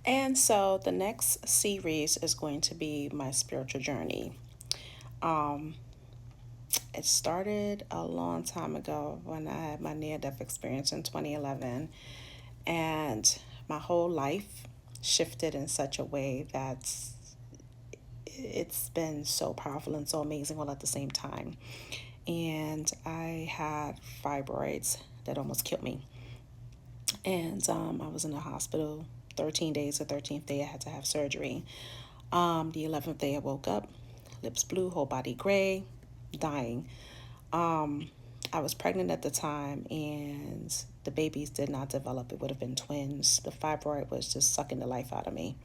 And so the next series is going to be my spiritual journey. Um, it started a long time ago when I had my near death experience in 2011, and my whole life shifted in such a way that it's been so powerful and so amazing all at the same time. And I had fibroids that almost killed me. And I was in the hospital 13 days. The 13th day, I had to have surgery. The 11th day, I woke up, lips blue, whole body gray, dying. Um, I was pregnant at the time, and the babies did not develop. It would have been twins. The fibroid was just sucking the life out of me.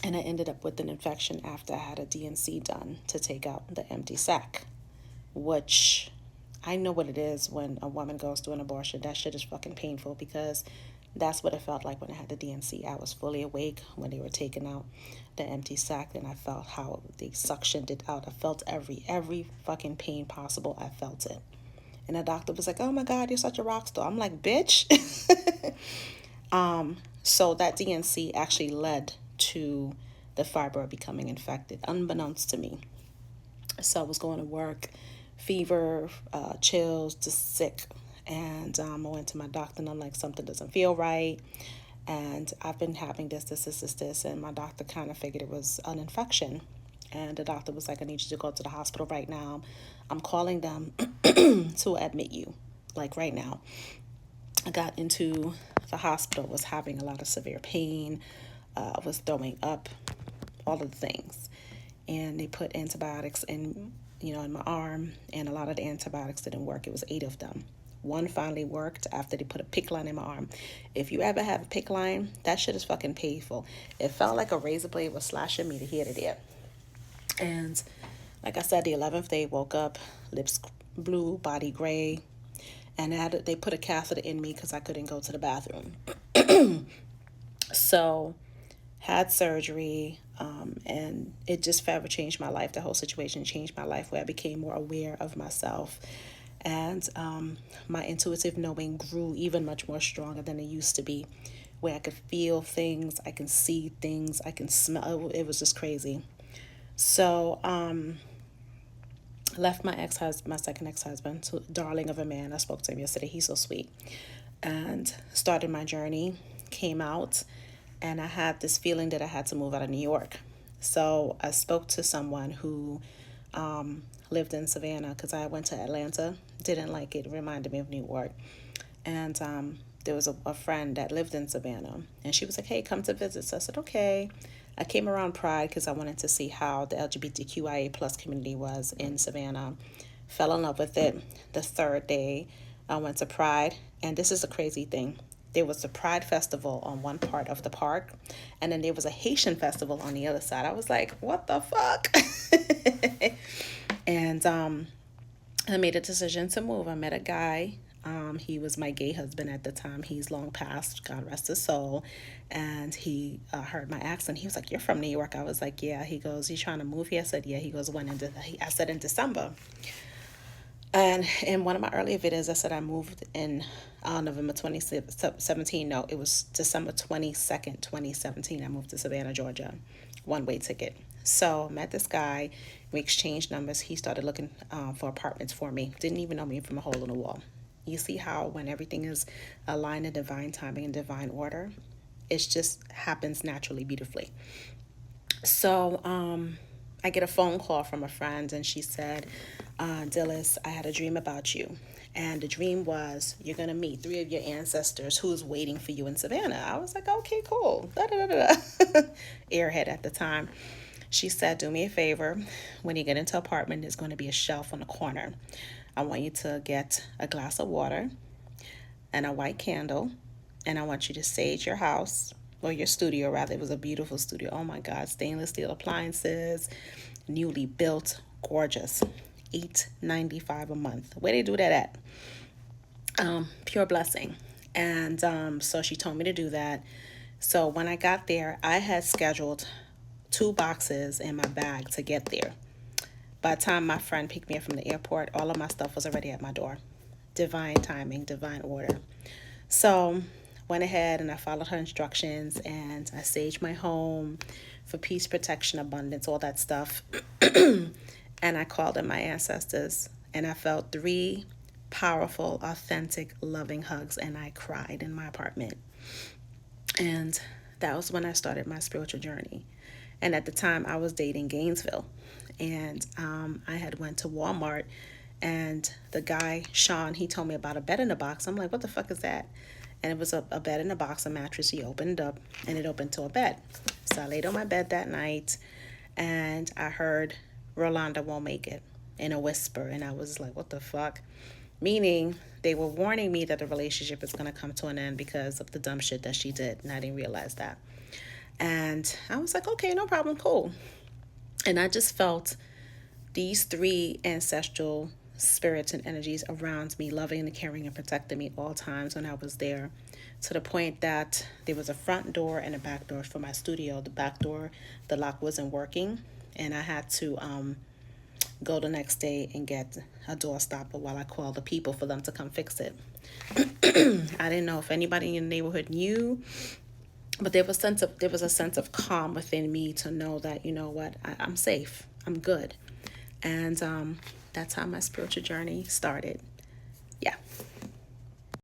And I ended up with an infection after I had a D&C done to take out the empty sac, which I know what it is when a woman goes through an abortion. That shit is fucking painful because that's what it felt like when I had the D&C. I was fully awake when they were taking out the empty sac, and I felt how they suctioned it out. I felt every fucking pain possible. I felt it. And the doctor was like, "Oh my God, you're such a rock star." I'm like, "Bitch." So that D&C actually led to the fibroid becoming infected, unbeknownst to me. So I was going to work, fever, chills, just sick. And I went to my doctor, and I'm like, something doesn't feel right. And I've been having this. And my doctor kind of figured it was an infection. And the doctor was like, "I need you to go to the hospital right now. I'm calling them to admit you, like right now." I got into the hospital, was having a lot of severe pain, was throwing up, all of the things. And they put antibiotics in my arm, and a lot of the antibiotics didn't work. It was 8 of them. One finally worked after they put a PICC line in my arm. If you ever have a PICC line, that shit is fucking painful. It felt like a razor blade was slashing me to here to there. And like I said, the 11th day, woke up, lips blue, body gray, and they put a catheter in me because I couldn't go to the bathroom. So had surgery, and it just forever changed my life. The whole situation changed my life, where I became more aware of myself, and my intuitive knowing grew even much more stronger than it used to be, where I could feel things, I can see things, I can smell. It was just crazy. So left my second ex-husband, so darling of a man. I spoke to him yesterday. He's so sweet. And started my journey, came out, and I had this feeling that I had to move out of New York. So I spoke to someone who lived in Savannah, because I went to Atlanta, didn't like it, reminded me of New York. And there was a friend that lived in Savannah, and she was like, "Hey, come to visit." So I said, "Okay." I came around Pride because I wanted to see how the LGBTQIA plus community was in Savannah. Fell in love with it. The third day, I went to Pride, and this is a crazy thing. There was the Pride Festival on one part of the park, and then there was a Haitian festival on the other side. I was like, "What the fuck?" And I made a decision to move. I met a guy. He was my gay husband at the time. He's long passed, God rest his soul. And he heard my accent. He was like, "You're from New York." I was like, "Yeah." He goes, "You trying to move here?" I said, "Yeah." He goes, "When?" I said, "In December." And in one of my earlier videos, I said I moved in November 2017. No, it was December 22nd, 2017. I moved to Savannah, Georgia. One way ticket. So met this guy. We exchanged numbers. He started looking for apartments for me. Didn't even know me from a hole in the wall. You see how when everything is aligned in divine timing and divine order, it just happens naturally, beautifully. So I get a phone call from a friend, and she said, "Dillis, I had a dream about you. And the dream was you're going to meet 3 of your ancestors who's waiting for you in Savannah." I was like, "Okay, cool." Da, da, da, da. Airhead at the time. She said, "Do me a favor. When you get into an apartment, there's going to be a shelf on the corner. I want you to get a glass of water and a white candle, and I want you to sage your house, or your studio rather. It was a beautiful studio. Oh my God, stainless steel appliances, newly built, gorgeous. $8.95 a month. Where they do that at? Pure blessing." And so she told me to do that. So when I got there, I had scheduled 2 boxes in my bag to get there. By the time my friend picked me up from the airport, all of my stuff was already at my door. Divine timing, divine order. So went ahead and I followed her instructions, and I saged my home for peace, protection, abundance, all that stuff. And I called in my ancestors, and I felt three powerful, authentic, loving hugs, and I cried in my apartment. And that was when I started my spiritual journey. And at the time, I was dating Gainesville, and I had went to Walmart, and the guy Sean, he told me about a bed in a box. I'm like, what the fuck is that? And it was a bed in a box, a mattress. He opened up, and it opened to a bed. So I laid on my bed that night, and I heard Rolanda won't make it in a whisper, and I was like, what the fuck? Meaning they were warning me that the relationship is going to come to an end because of the dumb shit that she did, and I didn't realize that. And I was like, okay, no problem, cool. And I just felt these three ancestral spirits and energies around me, loving and caring and protecting me all times when I was there, to the point that there was a front door and a back door for my studio. The back door, the lock wasn't working, and I had to go the next day and get a door stopper while I called the people for them to come fix it. I didn't know if anybody in the neighborhood knew, but there was a sense of calm within me to know that, you know what, I'm safe, I'm good. And that's how my spiritual journey started. Yeah.